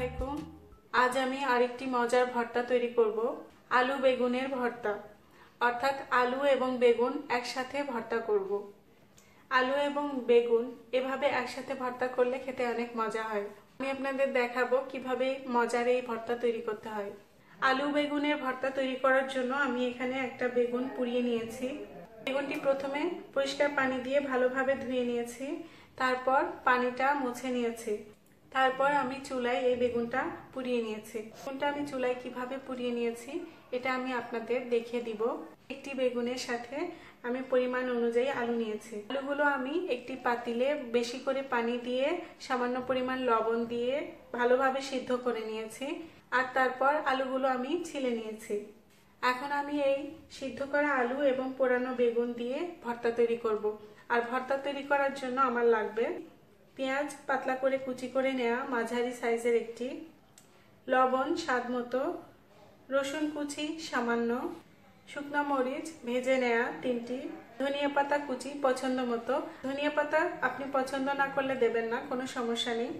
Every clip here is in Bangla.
আলাইকুম। আজ আমি আরেকটি মজার ভর্তা তৈরি করব, আলু বেগুনের ভর্তা। অর্থাৎ আলু এবং বেগুন একসাথে ভর্তা করব। আলু এবং বেগুন এভাবে একসাথে ভর্তা করলে খেতে অনেক মজা হয়। আমি আপনাদের দেখাবো কিভাবে মজার এই ভর্তা তৈরি করতে হয়। আলু বেগুনের ভর্তা তৈরি করার জন্য আমি এখানে একটা বেগুন পুড়িয়ে নিয়েছি। বেগুনটি প্রথমে পরিষ্কার পানি দিয়ে ভালোভাবে ধুয়ে নিয়েছি, তারপর পানিটা মুছে নিয়েছি। তারপর আমি চুলায় এই বেগুনটা পুড়িয়ে নিয়েছি। বেগুনটা আমি চুলায় কিভাবে পুড়িয়ে নিয়েছি এটা আমি আপনাদের দেখিয়ে দিব। একটি বেগুনের সাথে আমি পরিমাণ অনুযায়ী আলু নিয়েছি। আলুগুলো আমি একটি পাতিলে বেশি করে পানি দিয়ে সামান্য পরিমাণ লবণ দিয়ে ভালোভাবে সিদ্ধ করে নিয়েছি। আর তারপর আলুগুলো আমি ছিলে নিয়েছি। এখন আমি এই সিদ্ধ করা আলু এবং পোড়ানো বেগুন দিয়ে ভর্তা তৈরি করব। আর ভর্তা তৈরি করার জন্য আমার লাগবে পেঁয়াজ পাতলা করে কুচি করে নেওয়া মাঝারি সাইজের একটি, লবণ স্বাদ মতো, রসুন কুচি সামান্য, শুকনো মরিচ ভেজে নেওয়া 3টি, ধনিয়া পাতা কুচি পছন্দ মতো। ধনিয়া পাতা আপনি পছন্দ না করলে দেবেন না, কোনো সমস্যা নেই।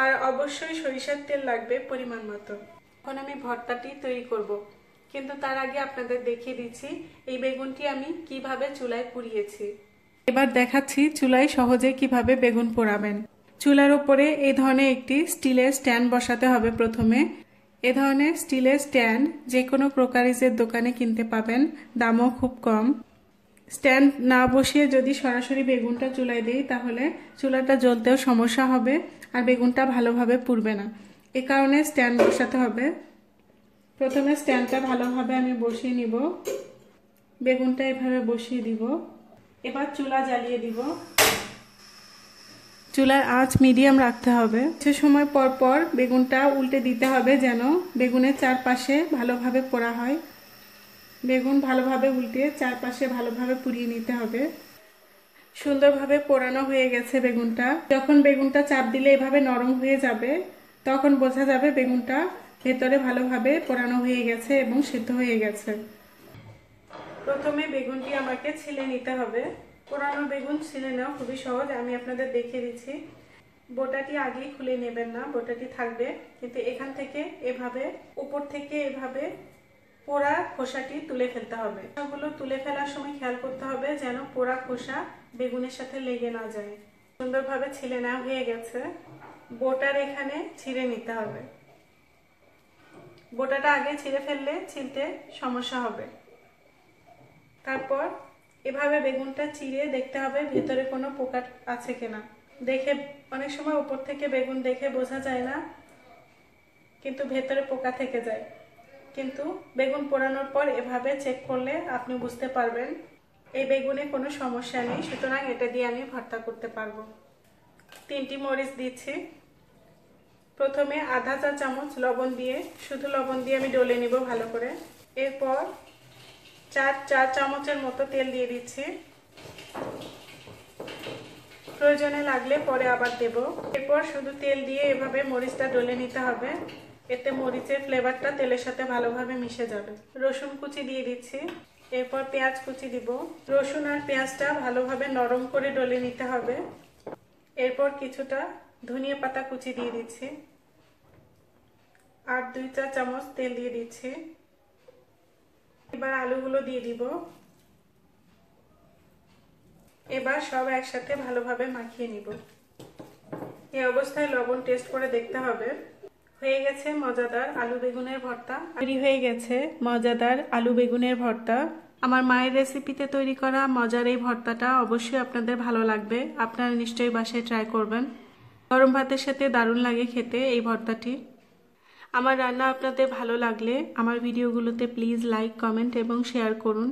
আর অবশ্যই সরিষার তেল লাগবে পরিমাণ মতো। এখন আমি ভর্তাটি তৈরি করব, কিন্তু তার আগে আপনাদের দেখিয়ে দিচ্ছি এই বেগুনটি আমি কিভাবে চুলায় পুড়িয়েছি। এবার দেখাচ্ছি চুলায় সহজে কিভাবে বেগুন পোড়াবেন। চুলার উপরে এই ধরনের একটি স্টিলের স্ট্যান্ড বসাতে হবে। প্রথমে এ ধরনের স্টিলের স্ট্যান্ড যে কোনো ক্রোকারিজের দোকানে কিনতে পাবেন, দামও খুব কম। স্ট্যান্ড না বসিয়ে যদি সরাসরি বেগুনটা চুলায় দিই তাহলে চুলাটা জ্বলতেও সমস্যা হবে আর বেগুনটা ভালোভাবে পুড়বে না। এ কারণে স্ট্যান্ড বসাতে হবে। প্রথমে স্ট্যান্ডটা ভালোভাবে আমি বসিয়ে নিব, বেগুনটা এভাবে বসিয়ে দিব। এবার চুলা জ্বালিয়ে দিব। চুলার আঁচ মিডিয়াম রাখতে হবে। কিছু সময় পর পর বেগুনটা উল্টে দিতে হবে যেন বেগুনের চারপাশে ভালোভাবে পোড়া হয়। বেগুন ভালোভাবে উল্টে চারপাশে ভালোভাবে পুড়িয়ে নিতে হবে। সুন্দরভাবে পোড়ানো হয়ে গেছে বেগুনটা। যখন বেগুনটা চাপ দিলে এভাবে নরম হয়ে যাবে তখন বোঝা যাবে বেগুনটা ভেতরে ভালোভাবে পোড়ানো হয়ে গেছে এবং সিদ্ধ হয়ে গেছে। প্রথমে বেগুনটি আমাকে ছিলে নিতে হবে। পোড়ানো বেগুন ছিলে নেওয়া খুবই সহজ, আমি আপনাদের দেখিয়ে দিচ্ছি। বোটাটি আগেই খুলে নেবেন না, বোটাটি থাকবে, কিন্তু এখান থেকে এভাবে উপর থেকে এভাবে পোড়া খোসাটি তুলে ফেলতে হবে। খোসাগুলো তুলে ফেলার সময় খেয়াল করতে হবে যেন পোড়া খোসা বেগুনের সাথে লেগে না যায়। সুন্দরভাবে ছিলে নেওয়া হয়ে গেছে। বোটার এখানে ছিঁড়ে নিতে হবে। বোটাটা আগে ছিঁড়ে ফেললে ছিলতে সমস্যা হবে। তারপর এভাবে বেগুনটা চিড়ে দেখতে হবে ভেতরে কোনো পোকা আছে কিনা। দেখে অনেক সময় উপর থেকে বেগুন দেখে বোঝা যায় না, কিন্তু ভেতরে পোকা থেকে যায়। কিন্তু বেগুন পোড়ানোর পর এভাবে চেক করলে আপনি বুঝতে পারবেন এই বেগুনে কোনো সমস্যা নেই, সুতরাং এটা দিয়ে আমি ভর্তা করতে পারবো। 3টি মরিচ দিচ্ছি। প্রথমে আধা চা চামচ লবণ দিয়ে, শুধু লবণ দিয়ে আমি ডলে নিব ভালো করে। এরপর 4 চামচের মতো তেল দিয়ে দিচ্ছি। প্রয়োজনে লাগলে পরে আবার দেব। এরপর শুধু তেল দিয়ে এভাবে মরিচটা ডলে নিতে হবে, এতে মরিচের ফ্লেভারটা তেলের সাথে ভালোভাবে মিশে যাবে। রসুন কুচি দিয়ে দিচ্ছি। এরপর পেঁয়াজ কুচি দিব। রসুন আর পেঁয়াজটা ভালোভাবে নরম করে ডলে নিতে হবে। এরপর কিছুটা ধনিয়া পাতা কুচি দিয়ে দিচ্ছি আর 2 চা চামচ তেল দিয়ে দিচ্ছি। এবার আলুগুলো দিয়ে দিব। এবার সব একসাথে ভালোভাবে মাখিয়ে নিব। এই অবস্থায় লবণ টেস্ট করে দেখতে হবে। হয়ে গেছে মজাদার আলু বেগুনের ভর্তা। তৈরি হয়ে গেছে মজাদার আলু বেগুনের ভর্তা। আমার মায়ের রেসিপিতে তৈরি করা মজার এই ভর্তাটা অবশ্যই আপনাদের ভালো লাগবে। আপনারা নিশ্চয়ই বাসায় ট্রাই করবেন। গরম ভাতের সাথে দারুণ লাগে খেতে এই ভর্তাটি। আমার রান্না আপনাদের ভালো লাগলে আমার ভিডিওগুলোতে প্লিজ লাইক, কমেন্ট এবং শেয়ার করুন।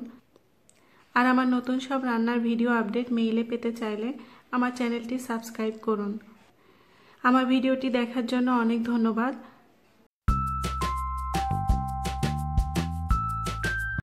আর আমার নতুন সব রান্নার ভিডিও আপডেট মেইলে পেতে চাইলে আমার চ্যানেলটি সাবস্ক্রাইব করুন। আমার ভিডিওটি দেখার জন্য অনেক ধন্যবাদ।